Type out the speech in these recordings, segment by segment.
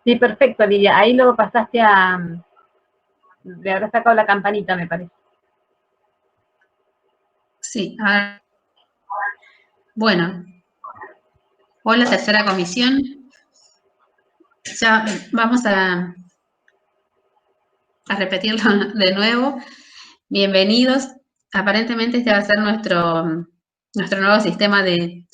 Sí, perfecto, Lidia. Ahí lo pasaste a... Le habrás sacado la campanita, me parece. Sí. Bueno, hola, tercera comisión. Ya vamos a repetirlo de nuevo. Bienvenidos. Aparentemente este va a ser nuestro nuevo sistema de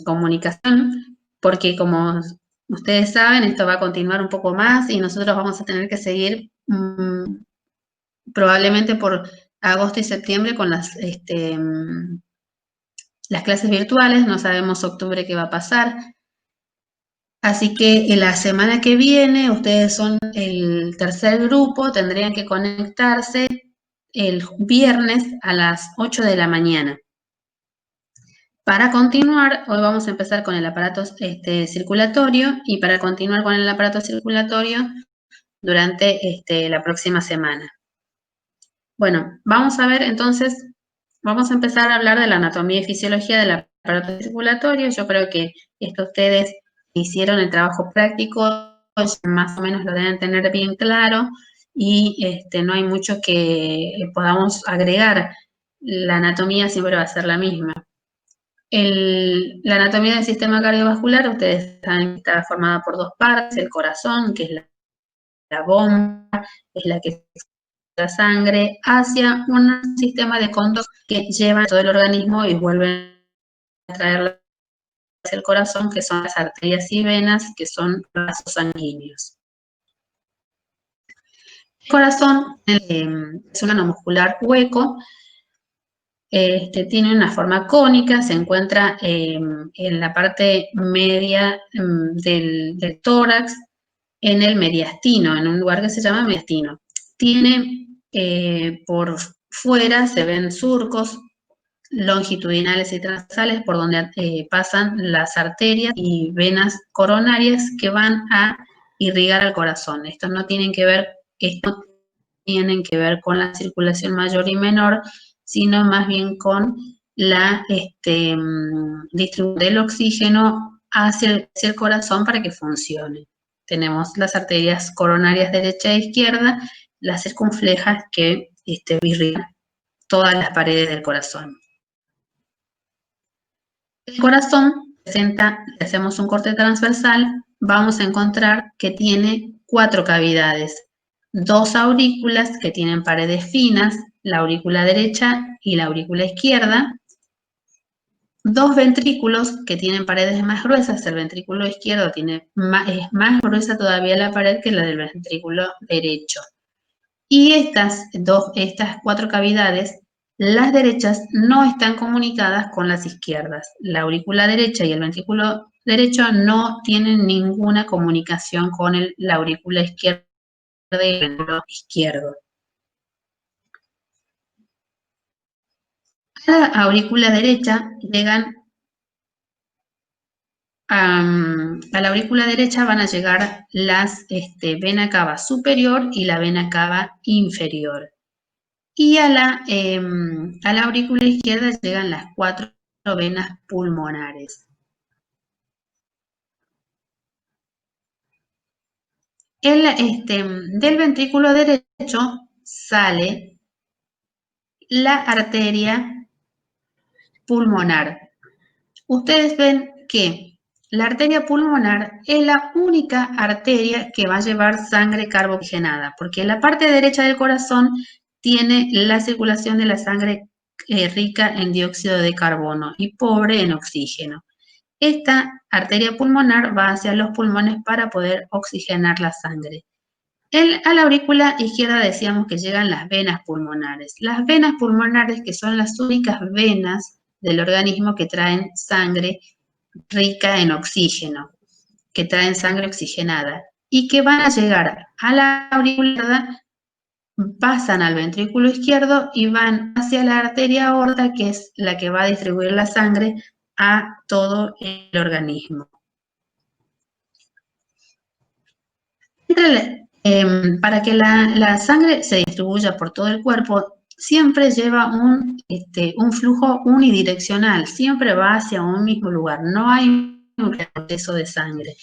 comunicación, porque como ustedes saben, esto va a continuar un poco más y nosotros vamos a tener que seguir probablemente por agosto y septiembre con las clases virtuales. No sabemos octubre qué va a pasar. Así que en la semana que viene, ustedes son el tercer grupo, tendrían que conectarse el viernes a las 8 de la mañana. Para continuar, hoy vamos a empezar con el aparato circulatorio, y para continuar con el aparato circulatorio durante la próxima semana. Bueno, vamos a ver entonces, vamos a empezar a hablar de la anatomía y fisiología del aparato circulatorio. Yo creo que esto ustedes hicieron el trabajo práctico, más o menos lo deben tener bien claro, y no hay mucho que podamos agregar. La anatomía siempre va a ser la misma. La anatomía del sistema cardiovascular, ustedes saben que está formada por dos partes: el corazón, que es la bomba, es la que la sangre hacia un sistema de conductos que llevan todo el organismo y vuelven a traerla hacia el corazón, que son las arterias y venas, que son vasos sanguíneos. El corazón es un órgano muscular hueco, tiene una forma cónica, se encuentra en la parte media del tórax, en el mediastino, en un lugar que se llama mediastino. Tiene por fuera, se ven surcos longitudinales y transversales por donde pasan las arterias y venas coronarias que van a irrigar al corazón. Estos no tienen que ver con la circulación mayor y menor, sino más bien con la distribución del oxígeno hacia el corazón para que funcione. Tenemos las arterias coronarias derecha e izquierda, las circunflejas que irrigan todas las paredes del corazón. El corazón presenta, si hacemos un corte transversal, vamos a encontrar que tiene 4 cavidades: 2 aurículas que tienen paredes finas, la aurícula derecha y la aurícula izquierda; 2 ventrículos que tienen paredes más gruesas. El ventrículo izquierdo es más gruesa todavía la pared que la del ventrículo derecho. Y estas 4 cavidades, las derechas, no están comunicadas con las izquierdas. La aurícula derecha y el ventrículo derecho no tienen ninguna comunicación con la aurícula izquierda y el ventrículo izquierdo. A la aurícula derecha llegan a la aurícula derecha van a llegar las vena cava superior y la vena cava inferior. Y a la aurícula izquierda llegan las 4 venas pulmonares. Del ventrículo derecho sale la arteria pulmonar. Ustedes ven que la arteria pulmonar es la única arteria que va a llevar sangre carboxigenada, porque la parte derecha del corazón tiene la circulación de la sangre rica en dióxido de carbono y pobre en oxígeno. Esta arteria pulmonar va hacia los pulmones para poder oxigenar la sangre. A la aurícula izquierda decíamos que llegan las venas pulmonares. Las venas pulmonares, que son las únicas venas del organismo que traen sangre rica en oxígeno, que traen sangre oxigenada, y que van a llegar a la aurícula, pasan al ventrículo izquierdo y van hacia la arteria aorta, que es la que va a distribuir la sangre a todo el organismo. Para que la sangre se distribuya por todo el cuerpo, siempre lleva un flujo unidireccional, siempre va hacia un mismo lugar, no hay un retroceso de sangre.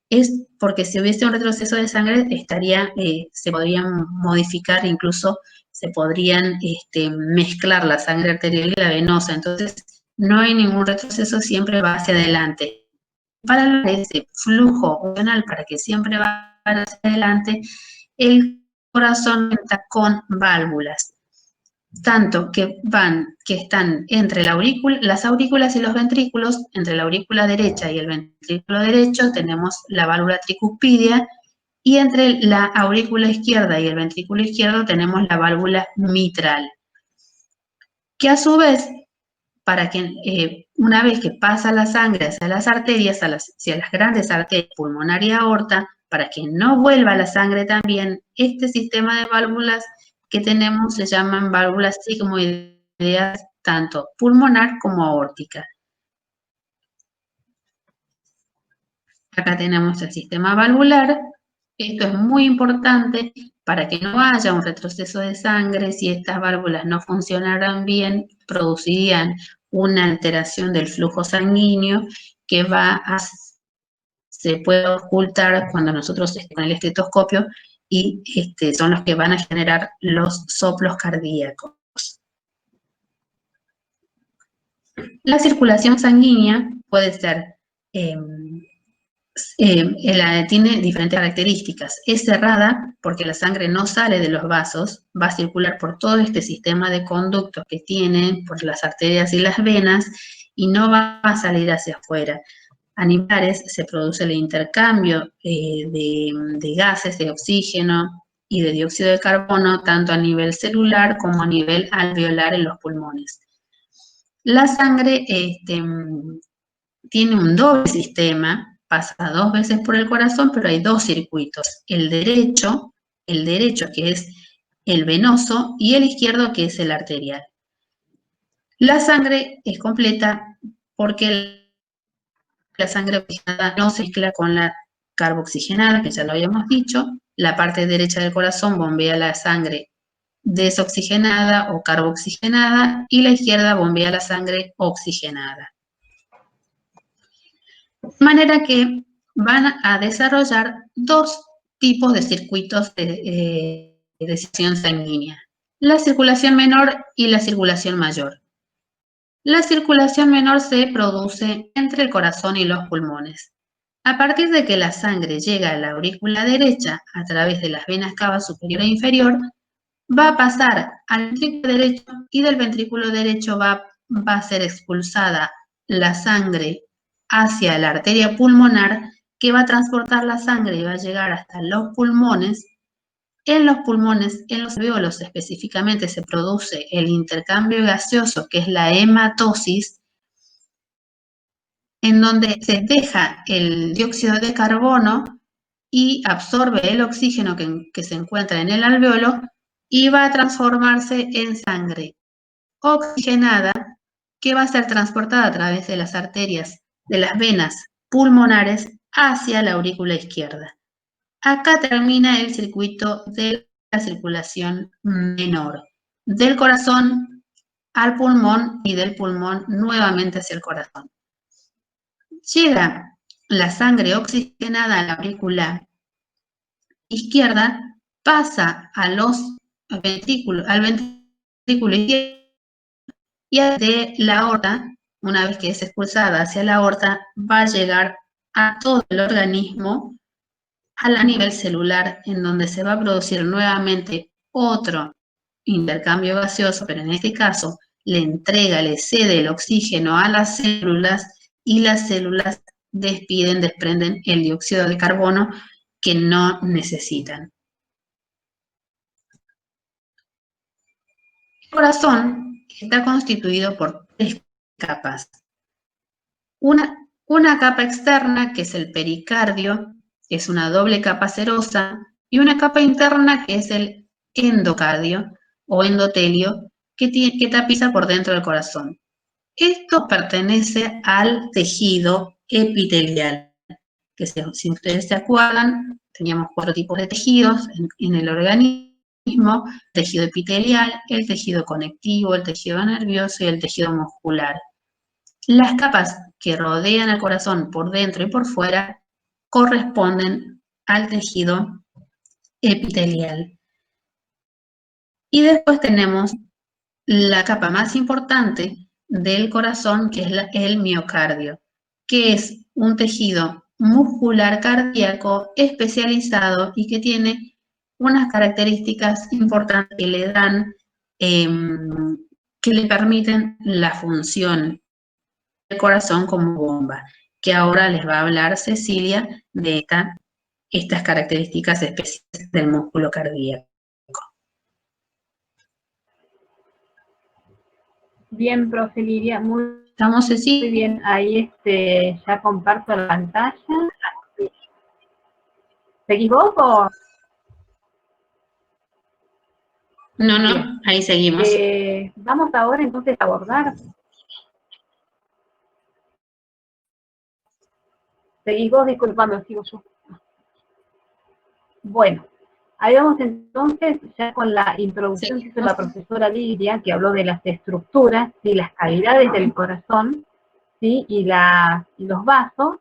es porque si hubiese un retroceso de sangre, se podrían modificar, incluso se podrían mezclar la sangre arterial y la venosa. Entonces, no hay ningún retroceso, siempre va hacia adelante. Para ese flujo funcional, para que siempre va hacia adelante, el corazón cuenta con válvulas, tanto que están entre las aurículas y los ventrículos. Entre la aurícula derecha y el ventrículo derecho tenemos la válvula tricuspidia, y entre la aurícula izquierda y el ventrículo izquierdo tenemos la válvula mitral, que a su vez, para que una vez que pasa la sangre hacia las arterias, hacia las grandes arterias pulmonar y aorta, para que no vuelva la sangre también, este sistema de válvulas que tenemos se llaman válvulas sigmoideas, tanto pulmonar como aórtica. Acá tenemos el sistema valvular. Esto es muy importante para que no haya un retroceso de sangre. Si estas válvulas no funcionaran bien, producirían una alteración del flujo sanguíneo que se puede ocultar cuando nosotros con el estetoscopio, y son los que van a generar los soplos cardíacos. La circulación sanguínea puede ser tiene diferentes características. Es cerrada porque la sangre no sale de los vasos, va a circular por todo este sistema de conductos que tiene, por las arterias y las venas, y no va a salir hacia afuera. A niveles se produce el intercambio de gases, de oxígeno y de dióxido de carbono, tanto a nivel celular como a nivel alveolar en los pulmones. La sangre tiene un doble sistema, pasa 2 veces por el corazón, pero hay 2 circuitos. El derecho que es el venoso, y el izquierdo que es el arterial. La sangre es completa porque la sangre oxigenada no se mezcla con la carboxigenada, que ya lo habíamos dicho. La parte derecha del corazón bombea la sangre desoxigenada o carboxigenada, y la izquierda bombea la sangre oxigenada. De manera que van a desarrollar 2 tipos de circuitos de circulación sanguínea: la circulación menor y la circulación mayor. La circulación menor se produce entre el corazón y los pulmones. A partir de que la sangre llega a la aurícula derecha a través de las venas cava superior e inferior, va a pasar al ventrículo derecho, y del ventrículo derecho va a ser expulsada la sangre hacia la arteria pulmonar, que va a transportar la sangre y va a llegar hasta los pulmones. En los pulmones, en los alvéolos específicamente, se produce el intercambio gaseoso, que es la hematosis, en donde se deja el dióxido de carbono y absorbe el oxígeno que se encuentra en el alvéolo, y va a transformarse en sangre oxigenada, que va a ser transportada a través de las arterias de las venas pulmonares hacia la aurícula izquierda. Acá termina el circuito de la circulación menor, del corazón al pulmón y del pulmón nuevamente hacia el corazón. Llega la sangre oxigenada a la aurícula izquierda, pasa al ventrículo izquierdo, y de la aorta, una vez que es expulsada hacia la aorta, va a llegar a todo el organismo, a nivel celular, en donde se va a producir nuevamente otro intercambio gaseoso, pero en este caso le cede el oxígeno a las células, y las células desprenden el dióxido de carbono que no necesitan. El corazón está constituido por 3 capas. Una capa externa, que es el pericardio, que es una doble capa serosa, y una capa interna, que es el endocardio o endotelio, que tapiza por dentro del corazón. Esto pertenece al tejido epitelial, que si ustedes se acuerdan, teníamos 4 tipos de tejidos en el organismo: tejido epitelial, el tejido conectivo, el tejido nervioso y el tejido muscular. Las capas que rodean al corazón por dentro y por fuera corresponden al tejido epitelial. Y después tenemos la capa más importante del corazón, que es el miocardio, que es un tejido muscular cardíaco especializado y que tiene unas características importantes que le dan, que le permiten la función del corazón como bomba, que ahora les va a hablar Cecilia de estas características especiales del músculo cardíaco. Bien, profe Lidia, muy ¿Estamos, Cecilia? bien. Ahí ya comparto la pantalla. ¿Seguís vos o...? No, Bien. ahí seguimos. Vamos ahora entonces a abordar. Seguís vos, disculpame, sigo yo. Bueno, ahí vamos entonces ya con la introducción que hizo la profesora Lidia, que habló de las estructuras y las cavidades del corazón, ¿sí? y los vasos.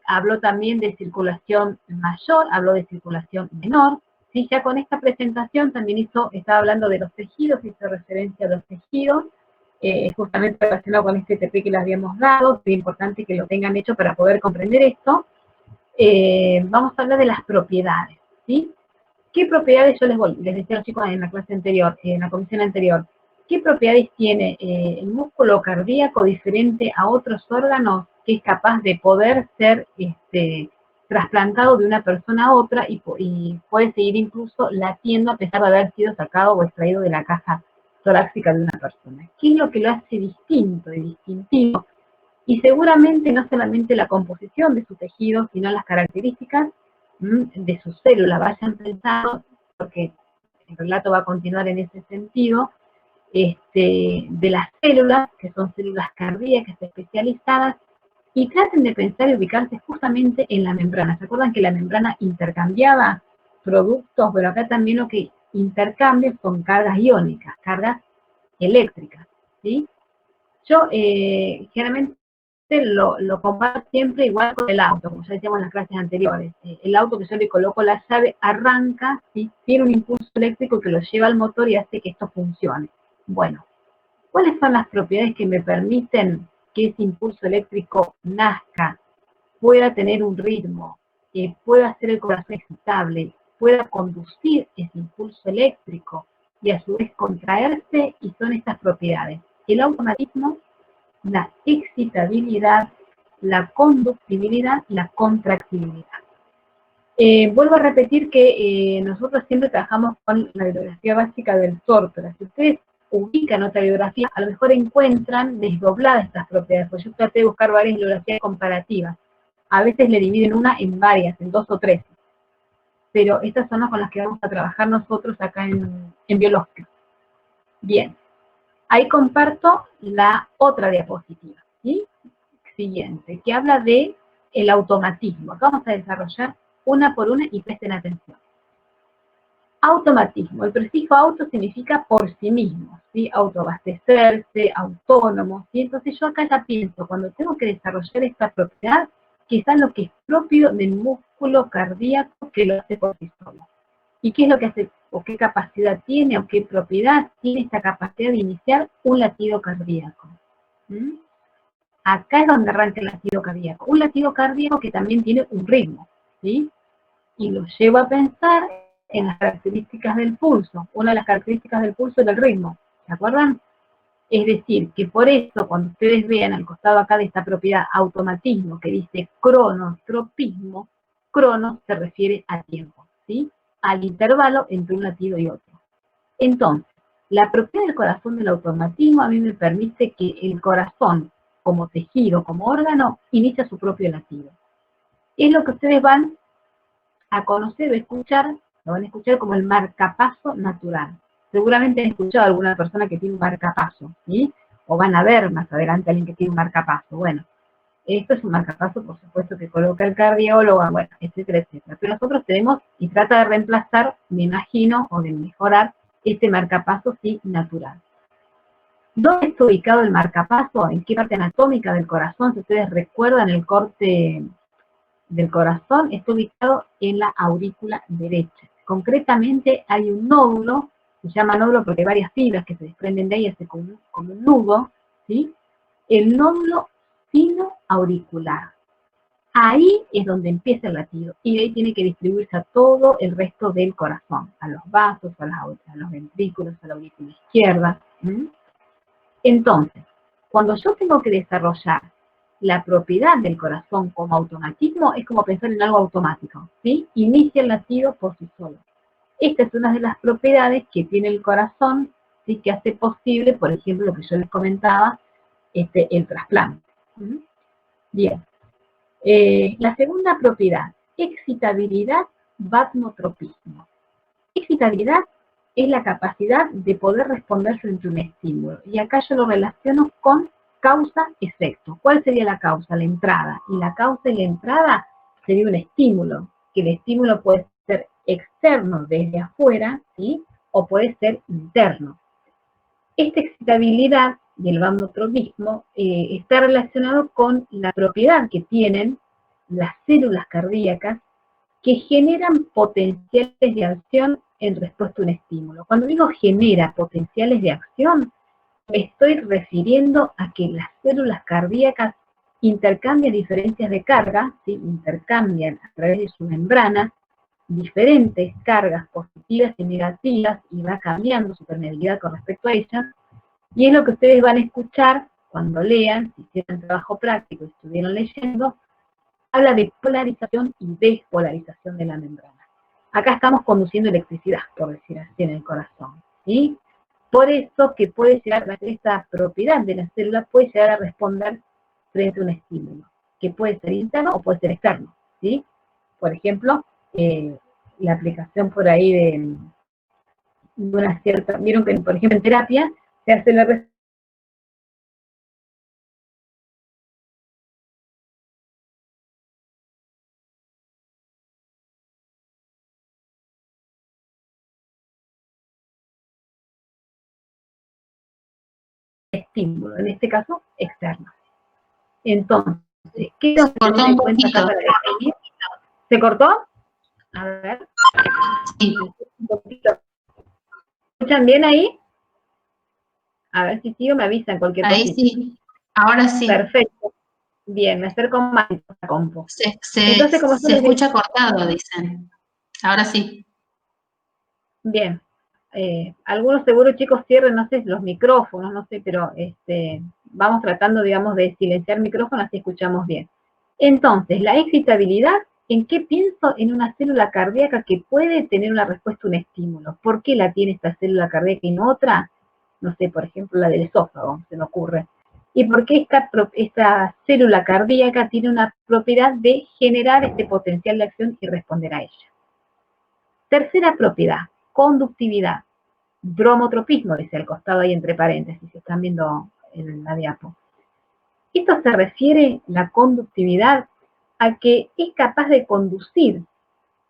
Habló también de circulación mayor, habló de circulación menor. ¿Sí? Ya con esta presentación también estaba hablando de los tejidos, hizo referencia a los tejidos, justamente relacionado con este TP que les habíamos dado. Es importante que lo tengan hecho para poder comprender esto. Vamos a hablar de las propiedades, ¿sí? ¿Qué propiedades? Yo les decía a los chicos en la clase anterior, en la comisión anterior, ¿qué propiedades tiene el músculo cardíaco diferente a otros órganos que es capaz de poder ser trasplantado de una persona a otra y puede seguir incluso latiendo a pesar de haber sido sacado o extraído de la caja torácica de una persona? ¿Qué es lo que lo hace distinto y distintivo? Y seguramente no solamente la composición de su tejido, sino las características de sus células. Vayan pensando, porque el relato va a continuar en ese sentido, de las células, que son células cardíacas especializadas, y traten de pensar y ubicarse justamente en la membrana. ¿Se acuerdan que la membrana intercambiaba productos? Pero acá también lo que intercambia son cargas iónicas, cargas eléctricas, ¿sí? Yo generalmente lo comparo siempre igual con el auto, como ya decíamos en las clases anteriores. El auto que yo le coloco la llave arranca, ¿sí? Tiene un impulso eléctrico que lo lleva al motor y hace que esto funcione. Bueno, ¿cuáles son las propiedades que me permiten que ese impulso eléctrico nazca, pueda tener un ritmo, pueda hacer el corazón excitable, pueda conducir ese impulso eléctrico y a su vez contraerse? Y son estas propiedades: el automatismo, la excitabilidad, la conductibilidad, la contractibilidad. Vuelvo a repetir que nosotros siempre trabajamos con la bibliografía básica del Tortora. Si ustedes ubican otra bibliografía, a lo mejor encuentran desdobladas estas propiedades, porque yo traté de buscar varias bibliografías comparativas. A veces le dividen una en varias, en 2 o 3. Pero estas son las con las que vamos a trabajar nosotros acá en biológica. Bien. Ahí comparto la otra diapositiva, ¿sí? Siguiente, que habla de el automatismo. Acá vamos a desarrollar una por una y presten atención. Automatismo. El prefijo auto significa por sí mismo, ¿sí? Autoabastecerse, autónomo, ¿sí? Entonces yo acá ya pienso, cuando tengo que desarrollar esta propiedad, quizás lo que es propio del músculo cardíaco que lo hace por sí solo. ¿Y qué es lo que hace, o qué capacidad tiene, o qué propiedad tiene esta capacidad de iniciar un latido cardíaco? Acá es donde arranca el latido cardíaco. Un latido cardíaco que también tiene un ritmo, ¿sí? Y lo llevo a pensar en las características del pulso. Una de las características del pulso es el ritmo, ¿se acuerdan? Es decir, que por eso cuando ustedes vean al costado acá de esta propiedad automatismo que dice cronotropismo, crono se refiere a tiempo, ¿sí? Al intervalo entre un latido y otro. Entonces, la propiedad del corazón del automatismo a mí me permite que el corazón, como tejido, como órgano, inicia su propio latido. Es lo que ustedes van a conocer o escuchar, lo van a escuchar como el marcapaso natural. Seguramente han escuchado a alguna persona que tiene un marcapaso, ¿sí? O van a ver más adelante a alguien que tiene un marcapaso. Bueno, esto es un marcapaso, por supuesto, que coloca el cardiólogo, bueno, etcétera, etcétera. Pero nosotros tenemos, y trata de reemplazar, me imagino, o de mejorar este marcapaso, sí, natural. ¿Dónde está ubicado el marcapaso? ¿En qué parte anatómica del corazón? Si ustedes recuerdan el corte del corazón está ubicado en la aurícula derecha. Concretamente hay un nódulo, se llama nódulo porque hay varias fibras que se desprenden de ahí, hace como un nudo, ¿sí? El nódulo sinoauricular. Ahí es donde empieza el latido y de ahí tiene que distribuirse a todo el resto del corazón, a los vasos, a los ventrículos, a la aurícula izquierda. Entonces, cuando yo tengo que desarrollar la propiedad del corazón como automatismo, es como pensar en algo automático, ¿sí? Inicia el latido por sí solo. Esta es una de las propiedades que tiene el corazón, ¿sí? Que hace posible, por ejemplo, lo que yo les comentaba, el trasplante. Bien. La segunda propiedad, excitabilidad, vasmotropismo. Excitabilidad es la capacidad de poder responder frente a un estímulo. Y acá yo lo relaciono con causa-efecto. ¿Cuál sería la causa? La entrada. Y la causa y la entrada sería un estímulo, que el estímulo puede ser externo desde afuera, ¿sí? O puede ser interno. Esta excitabilidad del vasmotropismo está relacionado con la propiedad que tienen las células cardíacas que generan potenciales de acción en respuesta a un estímulo. Cuando digo genera potenciales de acción, me estoy refiriendo a que las células cardíacas intercambian diferencias de carga, ¿sí? Intercambian a través de su membrana diferentes cargas positivas y negativas y va cambiando su permeabilidad con respecto a ellas. Y es lo que ustedes van a escuchar cuando lean, si hicieron trabajo práctico y estuvieron leyendo, habla de polarización y despolarización de la membrana. Acá estamos conduciendo electricidad, por decir así, en el corazón, ¿sí? Por eso que puede llegar a esta propiedad de la célula, puede llegar a responder frente a un estímulo, que puede ser interno o puede ser externo, ¿sí? Por ejemplo, la aplicación por ahí de una cierta, vieron que por ejemplo en terapia se hace la estímulo, en este caso externo. Entonces, ¿qué tengo que tener en cuenta acá para definir? ¿Se cortó? A ver. Sí. Un poquito. ¿Escuchan bien ahí? A ver si sigo, me avisan cualquier cosa. Ahí sí, ahora sí. Perfecto. Bien, me acerco más a la compu. Entonces, como se escucha cortado, dicen. Ahora sí. Bien. Algunos seguro, chicos, cierren, no sé, los micrófonos, no sé, pero vamos tratando, digamos, de silenciar micrófonos así escuchamos bien. Entonces, la excitabilidad, ¿en qué pienso? En una célula cardíaca que puede tener una respuesta a un estímulo. ¿Por qué la tiene esta célula cardíaca y no otra? No sé, por ejemplo, la del esófago, se me ocurre. ¿Y por qué esta célula cardíaca tiene una propiedad de generar este potencial de acción y responder a ella? Tercera propiedad, conductividad. Bromotropismo, dice al costado ahí entre paréntesis, están viendo en la diapo. Esto se refiere, la conductividad, a que es capaz de conducir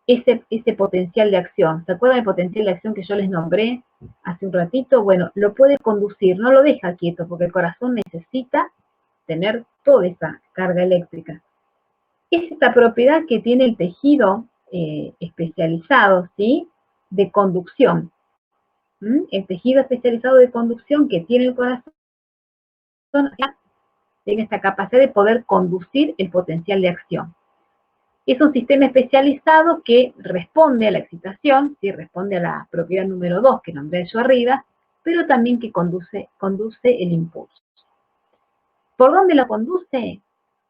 ese potencial de acción. ¿Se acuerdan del potencial de acción que yo les nombré hace un ratito? Bueno, lo puede conducir, no lo deja quieto, porque el corazón necesita tener toda esa carga eléctrica. Es esta propiedad que tiene el tejido especializado, ¿sí? De conducción. El tejido especializado de conducción que tiene el corazón tiene esta capacidad de poder conducir el potencial de acción. Es un sistema especializado que responde a la excitación, ¿sí? Responde a la propiedad número 2 que nombré yo arriba, pero también que conduce el impulso. ¿Por dónde lo conduce?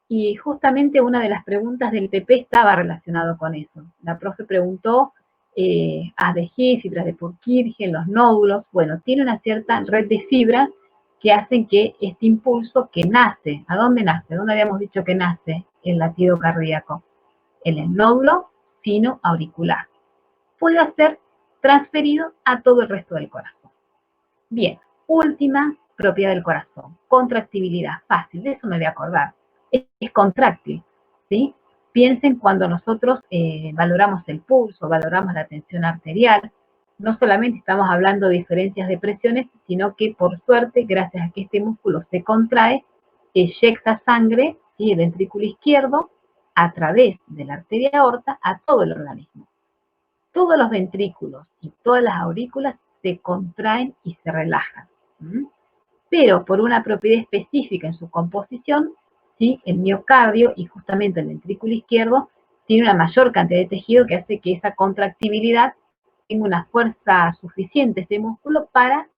Y justamente una de las preguntas del PP estaba relacionado con eso. La profe preguntó ADG, fibras de Purkinje, los nódulos. Bueno, tiene una cierta red de fibras que hacen que este impulso que nace, ¿a dónde nace? ¿Dónde habíamos dicho que nace el latido cardíaco? En el nódulo sinoauricular. Puede ser transferido a todo el resto del corazón. Bien, última propiedad del corazón, contractibilidad. Fácil, de eso me voy a acordar. Es contráctil, ¿sí? Piensen cuando nosotros valoramos el pulso, valoramos la tensión arterial, no solamente estamos hablando de diferencias de presiones, sino que por suerte, gracias a que este músculo se contrae, eyecta sangre, ¿sí? El ventrículo izquierdo, a través de la arteria aorta a todo el organismo. Todos los ventrículos y todas las aurículas se contraen y se relajan. Pero por una propiedad específica en su composición, ¿sí? El miocardio y justamente el ventrículo izquierdo tiene una mayor cantidad de tejido que hace que esa contractibilidad tenga una fuerza suficiente, ese músculo, para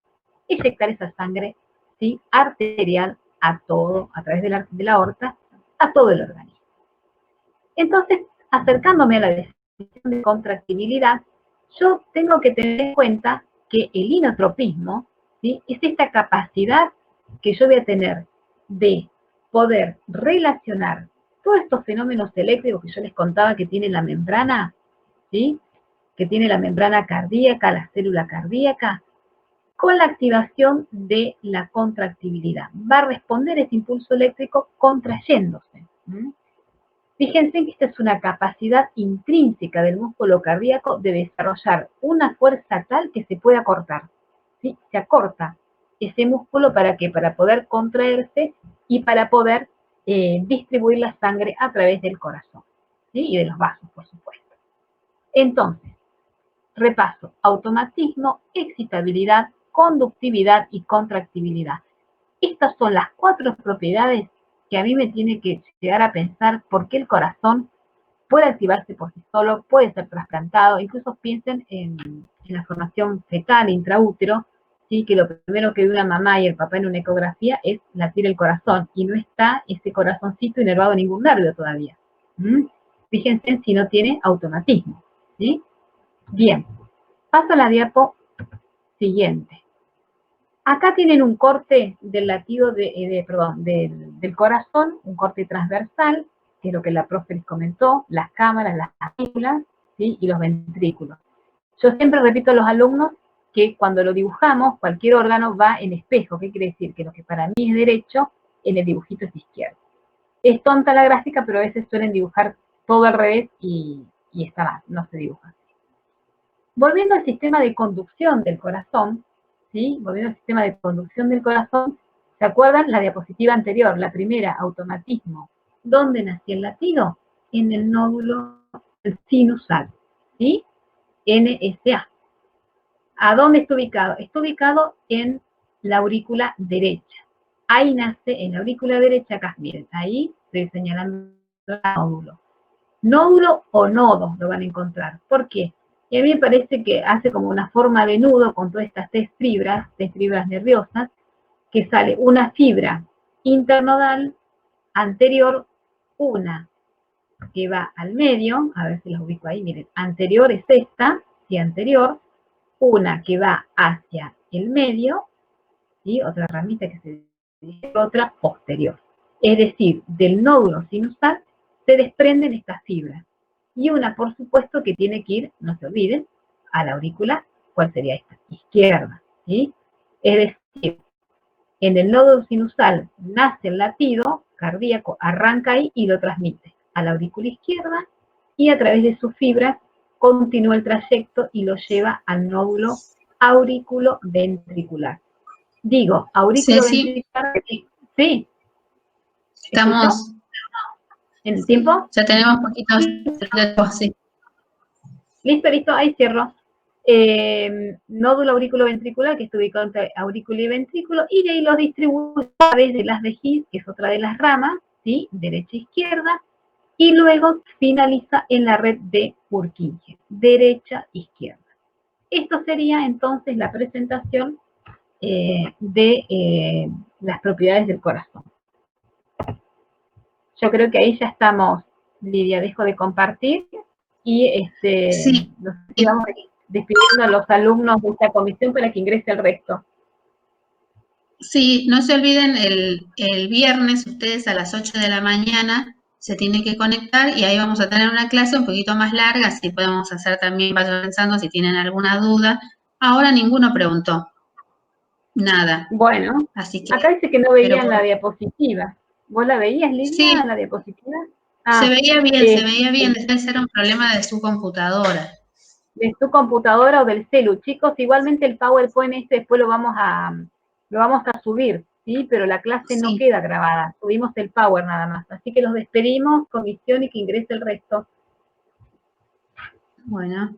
inyectar esa sangre, ¿sí? Arterial a todo, a través de la aorta, a todo el organismo. Entonces, acercándome a la definición de contractibilidad, yo tengo que tener en cuenta que el inotropismo, ¿sí? Es esta capacidad que yo voy a tener de poder relacionar todos estos fenómenos eléctricos que yo les contaba que tiene la membrana, ¿sí? Que tiene la membrana cardíaca, la célula cardíaca, con la activación de la contractibilidad. Va a responder ese impulso eléctrico contrayéndose. Fíjense que esta es una capacidad intrínseca del músculo cardíaco de desarrollar una fuerza tal que se pueda cortar. ¿Sí? Se acorta ese músculo para que para poder contraerse y para poder distribuir la sangre a través del corazón, ¿sí? Y de los vasos, por supuesto. Entonces, repaso: automatismo, excitabilidad, conductividad y contractibilidad. Estas son las 4 propiedades que a mí me tiene que llegar a pensar por qué el corazón puede activarse por sí solo, puede ser trasplantado. Incluso piensen en la formación fetal, intraútero, ¿sí? Que lo primero que ve una mamá y el papá en una ecografía es latir el corazón, y no está ese corazoncito inervado en ningún nervio todavía. Fíjense si no tiene automatismo, ¿sí? Bien, paso a la diapo siguiente. Acá tienen un corte del latido del corazón, un corte transversal, que es lo que la profe les comentó, las cámaras, las aurículas, ¿sí? Y los ventrículos. Yo siempre repito a los alumnos que cuando lo dibujamos, cualquier órgano va en espejo. ¿Qué quiere decir? Que lo que para mí es derecho, en el dibujito es izquierdo. Es tonta la gráfica, pero a veces suelen dibujar todo al revés y está mal, no se dibuja. Volviendo al sistema de conducción del corazón, ¿sí? Volviendo al sistema de conducción del corazón, ¿se acuerdan la diapositiva anterior, la primera, automatismo? ¿Dónde nació el latido? En el nódulo sinusal, ¿sí? NSA. ¿A dónde está ubicado? Está ubicado en la aurícula derecha. Ahí nace, en la aurícula derecha, acá, miren, ahí estoy señalando el nódulo. Nódulo o nodo lo van a encontrar. ¿Por qué? Y a mí me parece que hace como una forma de nudo con todas estas 3 fibras nerviosas, que sale una fibra internodal anterior, una que va al medio, a ver si las ubico ahí, miren, anterior es esta, sí, anterior, una que va hacia el medio, ¿sí? Otra ramita que se dice, otra posterior. Es decir, del nódulo sinusal se desprenden estas fibras. Y una, por supuesto, que tiene que ir, no se olviden, a la aurícula. ¿Cuál sería esta? Izquierda, ¿sí? Es decir, en el nódulo sinusal nace el latido cardíaco, arranca ahí y lo transmite a la aurícula izquierda, y a través de sus fibras continúa el trayecto y lo lleva al nódulo auriculoventricular. Digo, auriculoventricular, sí. Estamos en el tiempo. Ya tenemos poquitos tiempo, sí. Listo, ahí cierro. Nódulo auriculoventricular, que está ubicado entre aurícula y ventrículo, y de ahí los distribuye a través de las de His, que es otra de las ramas, ¿sí? Derecha e izquierda, y luego finaliza en la red de Purkinje, derecha e izquierda. Esto sería entonces la presentación de las propiedades del corazón. Yo creo que ahí ya estamos, Lidia, dejo de compartir y Sí. nos vamos despidiendo a los alumnos de esta comisión para que ingrese el resto. Sí, no se olviden, el viernes ustedes a las 8 de la mañana se tienen que conectar y ahí vamos a tener una clase un poquito más larga, así podemos hacer también, vayan pensando si tienen alguna duda. Ahora ninguno preguntó nada. Bueno, así que, acá dice que no veían la diapositiva. ¿Vos la veías, Lidia, sí, la diapositiva? se veía bien, debe ser un problema de su computadora. De su computadora o del celu. Chicos, igualmente el PowerPoint después lo vamos a subir. ¿sí? Pero la clase no Sí. queda grabada, subimos el Power nada más. Así que los despedimos, comisión, y que ingrese el resto. Bueno.